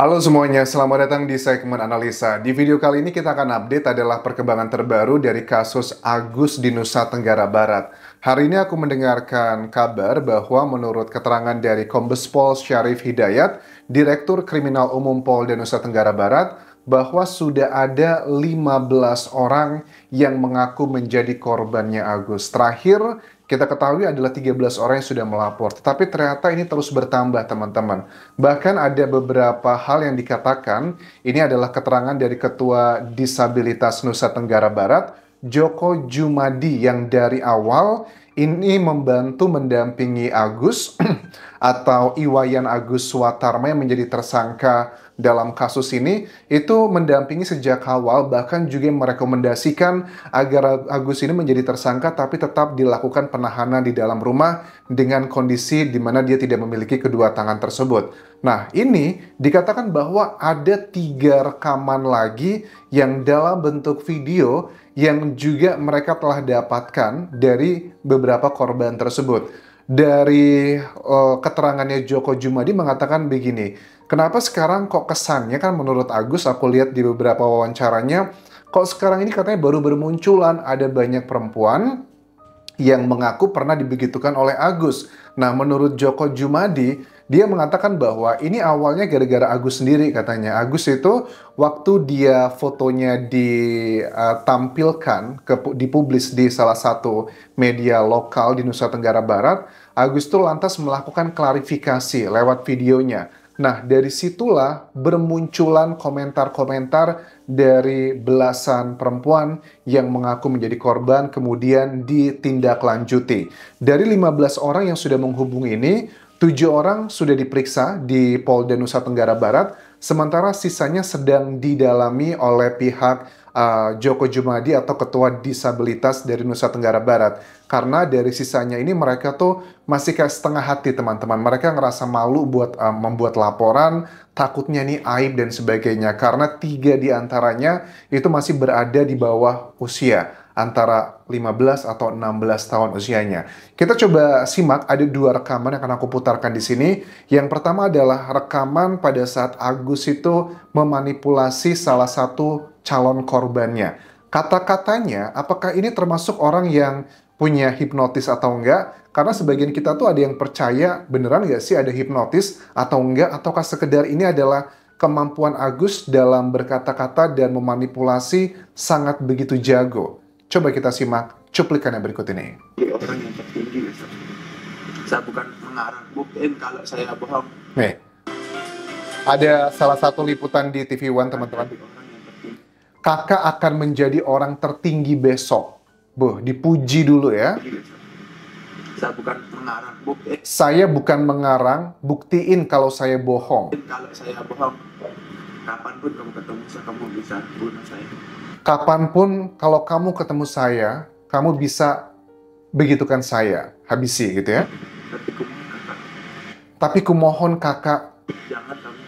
Halo semuanya, selamat datang di segmen analisa. Di video kali ini kita akan update adalah perkembangan terbaru dari kasus Agus di Nusa Tenggara Barat. Hari ini aku mendengarkan kabar bahwa menurut keterangan dari Kombes Pol Syarif Hidayat, Direktur Kriminal Umum Polda Nusa Tenggara Barat, bahwa sudah ada 15 orang yang mengaku menjadi korbannya Agus. Terakhir, kita ketahui adalah 13 orang yang sudah melapor, tetapi ternyata ini terus bertambah teman-teman. Bahkan ada beberapa hal yang dikatakan, ini adalah keterangan dari Ketua Disabilitas Nusa Tenggara Barat, Joko Jumadi, yang dari awal ini membantu mendampingi Agus atau Iwayan Agus Suwatarma yang menjadi tersangka dalam kasus ini, itu mendampingi sejak awal, bahkan juga merekomendasikan agar Agus ini menjadi tersangka tapi tetap dilakukan penahanan di dalam rumah dengan kondisi di mana dia tidak memiliki kedua tangan tersebut. Nah, ini dikatakan bahwa ada 3 rekaman lagi yang dalam bentuk video yang juga mereka telah dapatkan dari beberapa korban tersebut. Dari keterangannya Joko Jumadi mengatakan begini, kenapa sekarang kok kesannya kan menurut Agus, aku lihat di beberapa wawancaranya, kok sekarang ini katanya baru bermunculan ada banyak perempuan yang mengaku pernah dibegitukan oleh Agus. Nah, menurut Joko Jumadi, dia mengatakan bahwa ini awalnya gara-gara Agus sendiri katanya. Agus itu waktu dia fotonya ditampilkan, dipublis di salah satu media lokal di Nusa Tenggara Barat, Agus itu lantas melakukan klarifikasi lewat videonya. Nah, dari situlah bermunculan komentar-komentar dari belasan perempuan yang mengaku menjadi korban kemudian ditindaklanjuti. Dari 15 orang yang sudah menghubungi ini, 7 orang sudah diperiksa di Polda Nusa Tenggara Barat, sementara sisanya sedang didalami oleh pihak Joko Jumadi atau Ketua Disabilitas dari Nusa Tenggara Barat. Karena dari sisanya ini mereka tuh masih kayak setengah hati teman-teman. Mereka ngerasa malu buat membuat laporan, takutnya nih aib dan sebagainya. Karena 3 diantaranya itu masih berada di bawah usia, antara 15 atau 16 tahun usianya. Kita coba simak, ada 2 rekaman yang akan aku putarkan di sini. Yang pertama adalah rekaman pada saat Agus itu memanipulasi salah satu calon korbannya. Kata-katanya, apakah ini termasuk orang yang punya hipnotis atau enggak? Karena sebagian kita tuh ada yang percaya beneran nggak sih ada hipnotis atau enggak, ataukah sekedar ini adalah kemampuan Agus dalam berkata-kata dan memanipulasi sangat begitu jago. Coba kita simak cuplikan yang berikut ini. Orang yang tertinggi, saya bukan mengarang, buktiin kalau saya bohong. Nih, ada salah satu liputan di TV One teman-teman. Kakak akan menjadi orang tertinggi besok. Dipuji dulu ya. Saya bukan mengarang, buktiin. Saya bukan mengarang, buktiin kalau saya bohong. Kalau saya bohong, kapanpun kamu ketemu saya, kamu bisa bunuh saya. Kapanpun kalau kamu ketemu saya, kamu bisa begitukan saya, habisi gitu ya. Tapi kumohon kakak, jangan kamu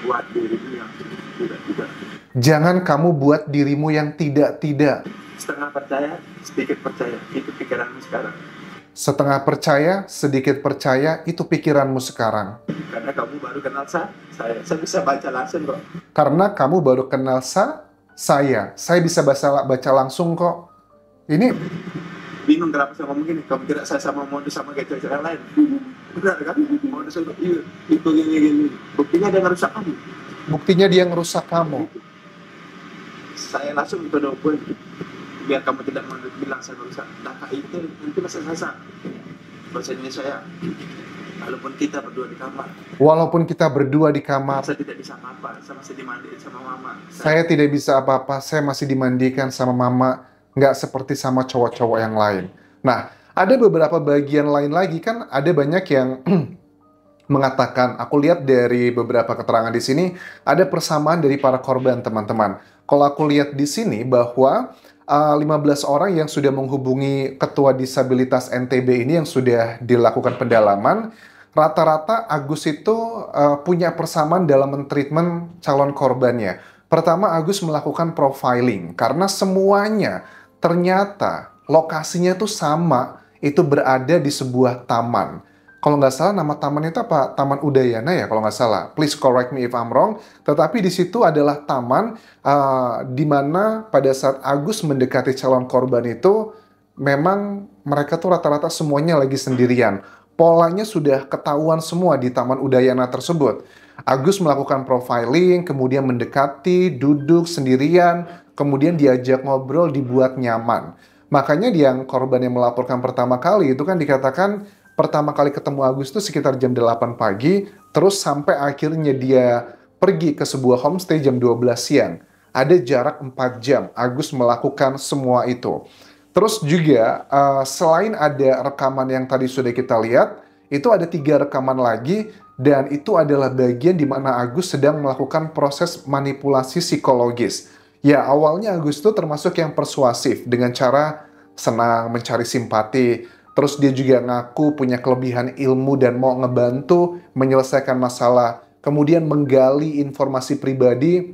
buat dirimu yang tidak-tidak. Jangan kamu buat dirimu yang tidak-tidak. Setengah percaya, sedikit percaya, itu pikiranmu sekarang. Setengah percaya, sedikit percaya, itu pikiranmu sekarang. Karena kamu baru kenal saya bisa baca langsung kok. Karena kamu baru kenal saya bisa baca langsung kok. Ini bingung kenapa saya ngomong gini, kamu kira saya sama modus sama kayak cewek yang lain. Benar kan? Modus itu gini. Buktinya dia ngerusak kamu. Buktinya dia ngerusak kamu. Saya langsung tuduh pun, biar kamu tidak bilang saya ngerusak. Nah itu nanti masih sasa. Bahasanya saya, walaupun kita berdua di kamar. Walaupun kita berdua di kamar. Saya tidak bisa apa-apa, saya masih dimandiin sama mama. Saya tidak bisa apa-apa, saya masih dimandikan sama mama. Nggak seperti sama cowok-cowok yang lain. Nah, ada beberapa bagian lain lagi kan, ada banyak yang mengatakan, aku lihat dari beberapa keterangan di sini, ada persamaan dari para korban teman-teman. Kalau aku lihat di sini bahwa 15 orang yang sudah menghubungi Ketua Disabilitas NTB ini yang sudah dilakukan pendalaman, rata-rata Agus itu punya persamaan dalam mentreatment calon korbannya. Pertama, Agus melakukan profiling karena semuanya ternyata lokasinya tuh sama, itu berada di sebuah taman. Kalau nggak salah nama taman itu apa? Taman Udayana ya kalau nggak salah. Please correct me if I'm wrong. Tetapi di situ adalah taman di mana pada saat Agus mendekati calon korban itu, memang mereka tuh rata-rata semuanya lagi sendirian. Polanya sudah ketahuan semua di Taman Udayana tersebut. Agus melakukan profiling, kemudian mendekati, duduk sendirian, kemudian diajak ngobrol, dibuat nyaman. Makanya yang korban yang melaporkan pertama kali itu kan dikatakan pertama kali ketemu Agus itu sekitar jam 8 pagi, terus sampai akhirnya dia pergi ke sebuah homestay jam 12 siang. Ada jarak 4 jam Agus melakukan semua itu. Terus juga selain ada rekaman yang tadi sudah kita lihat, itu ada 3 rekaman lagi dan itu adalah bagian di mana Agus sedang melakukan proses manipulasi psikologis. Ya, awalnya Agus itu termasuk yang persuasif dengan cara senang mencari simpati. Terus dia juga ngaku punya kelebihan ilmu dan mau ngebantu menyelesaikan masalah. Kemudian menggali informasi pribadi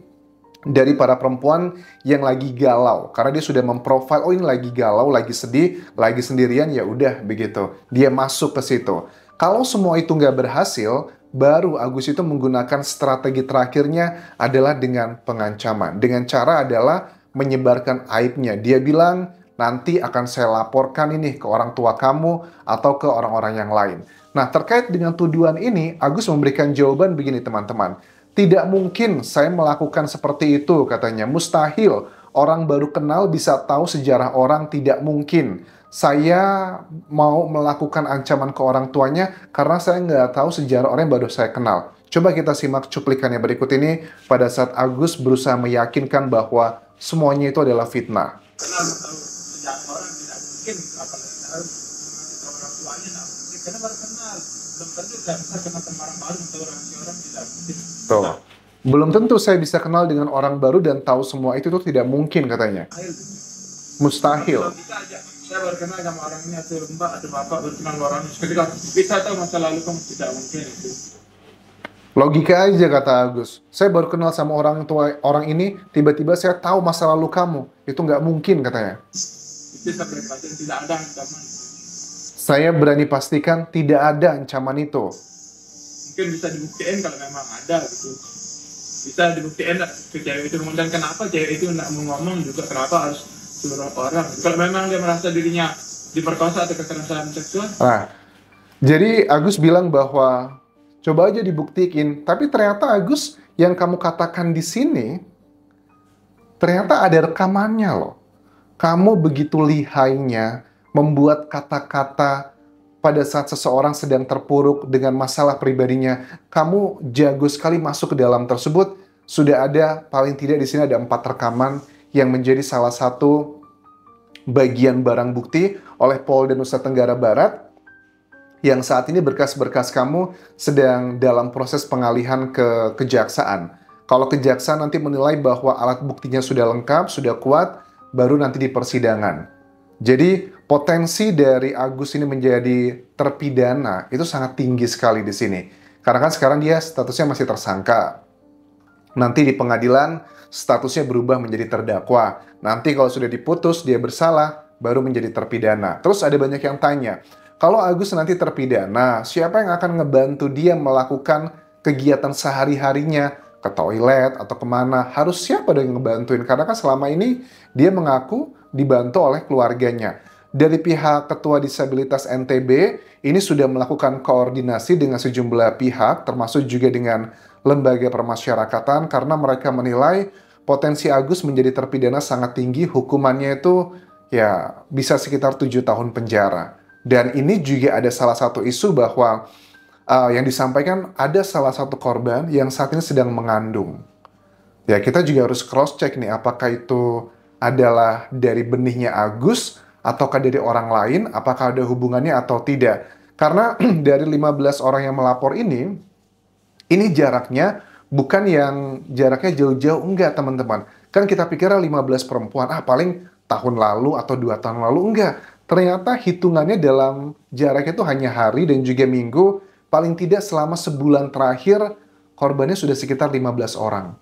dari para perempuan yang lagi galau. Karena dia sudah memprofil, oh ini lagi galau, lagi sedih, lagi sendirian, ya udah begitu. Dia masuk ke situ. Kalau semua itu nggak berhasil, baru Agus itu menggunakan strategi terakhirnya adalah dengan pengancaman. Dengan cara adalah menyebarkan aibnya. Dia bilang, nanti akan saya laporkan ini ke orang tua kamu atau ke orang-orang yang lain. Nah, terkait dengan tuduhan ini, Agus memberikan jawaban begini teman-teman. Tidak mungkin saya melakukan seperti itu katanya. Mustahil orang baru kenal bisa tahu sejarah orang, tidak mungkin. Saya mau melakukan ancaman ke orang tuanya karena saya nggak tahu sejarah orang yang baru saya kenal. Coba kita simak cuplikannya berikut ini pada saat Agus berusaha meyakinkan bahwa semuanya itu adalah fitnah. Kenal tahu sejarah orang tidak mungkin, apalagi tahu orang tuanya tidak mungkin. Karena baru kenal, belum tentu saya bisa kenal sama orang baru atau orang tidak mungkin. Tuh. Belum tentu saya bisa kenal dengan orang baru dan tahu semua itu tuh tidak mungkin katanya. Mustahil. Kalau bisa aja, saya baru kenal sama orang ini atau mbak atau bapak baru kenal orang ini. Ketika bisa tahu masa lalu kamu tidak mungkin itu. Logika aja kata Agus. Saya baru kenal sama orang tua orang ini, tiba-tiba saya tahu masa lalu kamu. Itu nggak mungkin katanya. Itu sampai pasien tidak ada ancaman. Saya berani pastikan tidak ada ancaman itu. Mungkin bisa dibuktiin kalau memang ada gitu. Bisa dibuktiin ke cewek itu. Dan kenapa cewek itu tidak mau ngomong juga, kenapa harus suruh orang. Kalau memang dia merasa dirinya diperkosa atau kekerasan seksual. Nah, jadi Agus bilang bahwa coba aja dibuktikan. Tapi ternyata Agus yang kamu katakan di sini, ternyata ada rekamannya loh. Kamu begitu lihainya membuat kata-kata pada saat seseorang sedang terpuruk dengan masalah pribadinya. Kamu jago sekali masuk ke dalam tersebut. Sudah ada, paling tidak di sini ada 4 rekaman yang menjadi salah satu bagian barang bukti oleh Polda Nusa Tenggara Barat yang saat ini berkas-berkas kamu sedang dalam proses pengalihan ke kejaksaan. Kalau kejaksaan nanti menilai bahwa alat buktinya sudah lengkap, sudah kuat, baru nanti di persidangan. Jadi potensi dari Agus ini menjadi terpidana itu sangat tinggi sekali di sini. Karena kan sekarang dia statusnya masih tersangka. Nanti di pengadilan statusnya berubah menjadi terdakwa. Nanti kalau sudah diputus dia bersalah, baru menjadi terpidana. Terus ada banyak yang tanya, kalau Agus nanti terpidana, siapa yang akan ngebantu dia melakukan kegiatan sehari-harinya? Ke toilet atau kemana? Harus siapa yang ngebantuin? Karena kan selama ini dia mengaku dibantu oleh keluarganya. Dari pihak Ketua Disabilitas NTB, ini sudah melakukan koordinasi dengan sejumlah pihak, termasuk juga dengan lembaga permasyarakatan, karena mereka menilai potensi Agus menjadi terpidana sangat tinggi, hukumannya itu ya bisa sekitar 7 tahun penjara. Dan ini juga ada salah satu isu bahwa yang disampaikan ada salah satu korban yang saat ini sedang mengandung. Ya, kita juga harus cross-check nih, apakah itu adalah dari benihnya Agus, ataukah dari orang lain, apakah ada hubungannya atau tidak. Karena dari 15 orang yang melapor ini jaraknya bukan yang jaraknya jauh-jauh, enggak teman-teman. Kan kita pikirnya 15 perempuan, paling tahun lalu atau 2 tahun lalu, enggak. Ternyata hitungannya dalam jarak itu hanya hari dan juga minggu, paling tidak selama sebulan terakhir, korbannya sudah sekitar 15 orang.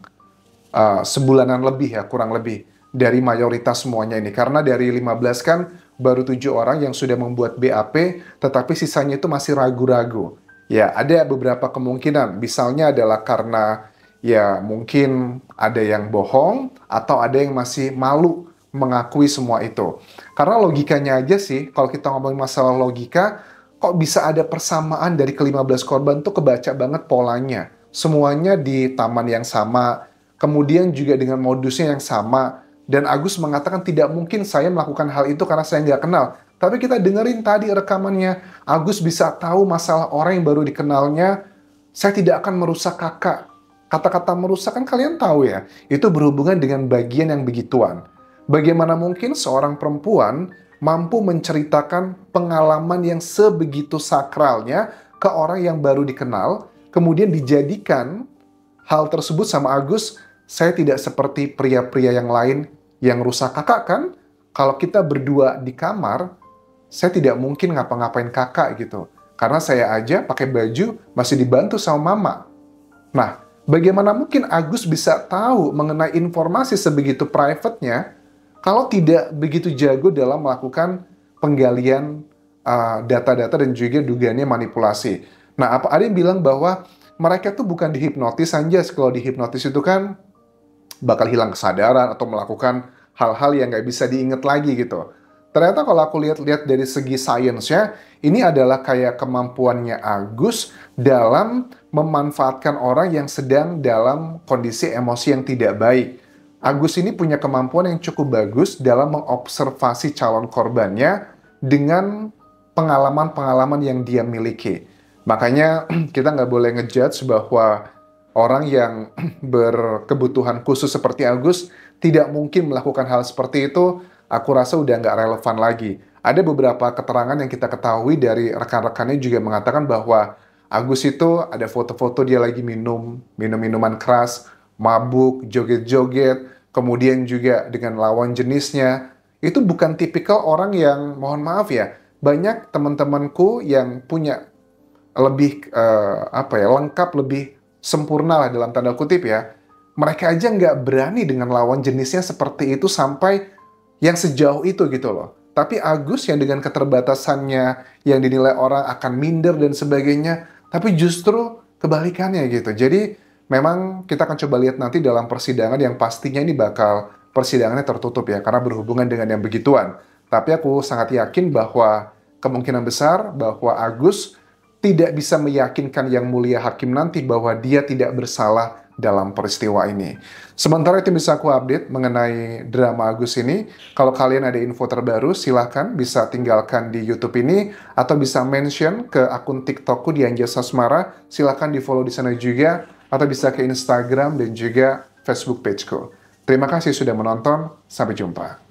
Sebulanan lebih ya, kurang lebih. dari mayoritas semuanya ini. Karena dari 15 kan baru 7 orang yang sudah membuat BAP, tetapi sisanya itu masih ragu-ragu. Ya, ada beberapa kemungkinan. Misalnya adalah karena ya mungkin ada yang bohong atau ada yang masih malu mengakui semua itu. Karena logikanya aja sih, kalau kita ngomongin masalah logika, kok bisa ada persamaan dari ke-15 korban tuh kebaca banget polanya. Semuanya di taman yang sama, kemudian juga dengan modusnya yang sama. Dan Agus mengatakan tidak mungkin saya melakukan hal itu karena saya nggak kenal. Tapi kita dengerin tadi rekamannya, Agus bisa tahu masalah orang yang baru dikenalnya, saya tidak akan merusak kakak. Kata-kata merusak kan kalian tahu ya, itu berhubungan dengan bagian yang begituan. Bagaimana mungkin seorang perempuan mampu menceritakan pengalaman yang sebegitu sakralnya ke orang yang baru dikenal, kemudian dijadikan hal tersebut sama Agus, saya tidak seperti pria-pria yang lain yang rusak kakak kan? Kalau kita berdua di kamar, saya tidak mungkin ngapa-ngapain kakak gitu. Karena saya aja pakai baju masih dibantu sama mama. Nah, bagaimana mungkin Agus bisa tahu mengenai informasi sebegitu private-nya kalau tidak begitu jago dalam melakukan penggalian data-data dan juga dugaannya manipulasi. Nah, ada yang bilang bahwa mereka tuh bukan dihipnotis aja. Kalau dihipnotis itu kan bakal hilang kesadaran atau melakukan hal-hal yang nggak bisa diingat lagi gitu. Ternyata kalau aku lihat-lihat dari segi sainsnya, ini adalah kayak kemampuannya Agus dalam memanfaatkan orang yang sedang dalam kondisi emosi yang tidak baik. Agus ini punya kemampuan yang cukup bagus dalam mengobservasi calon korbannya dengan pengalaman-pengalaman yang dia miliki. Makanya kita nggak boleh ngejudge bahwa orang yang berkebutuhan khusus seperti Agus tidak mungkin melakukan hal seperti itu. Aku rasa udah nggak relevan lagi. Ada beberapa keterangan yang kita ketahui dari rekan-rekannya juga mengatakan bahwa Agus itu ada foto-foto dia lagi minum-minuman keras, mabuk, joget-joget, kemudian juga dengan lawan jenisnya. Itu bukan tipikal orang yang, mohon maaf ya, banyak teman-temanku yang punya lebih lengkap, lebih sempurna lah dalam tanda kutip ya. Mereka aja nggak berani dengan lawan jenisnya seperti itu sampai yang sejauh itu gitu loh. Tapi Agus yang dengan keterbatasannya yang dinilai orang akan minder dan sebagainya, tapi justru kebalikannya gitu. Jadi memang kita akan coba lihat nanti dalam persidangan yang pastinya ini bakal persidangannya tertutup ya, karena berhubungan dengan yang begituan. Tapi aku sangat yakin bahwa kemungkinan besar bahwa Agus tidak bisa meyakinkan yang mulia hakim nanti bahwa dia tidak bersalah dalam peristiwa ini. Sementara itu bisa aku update mengenai drama Agus ini. Kalau kalian ada info terbaru, silahkan bisa tinggalkan di YouTube ini atau bisa mention ke akun TikTokku di Anjas Asmara. Silahkan di follow di sana juga atau bisa ke Instagram dan juga Facebook pageku. Terima kasih sudah menonton. Sampai jumpa.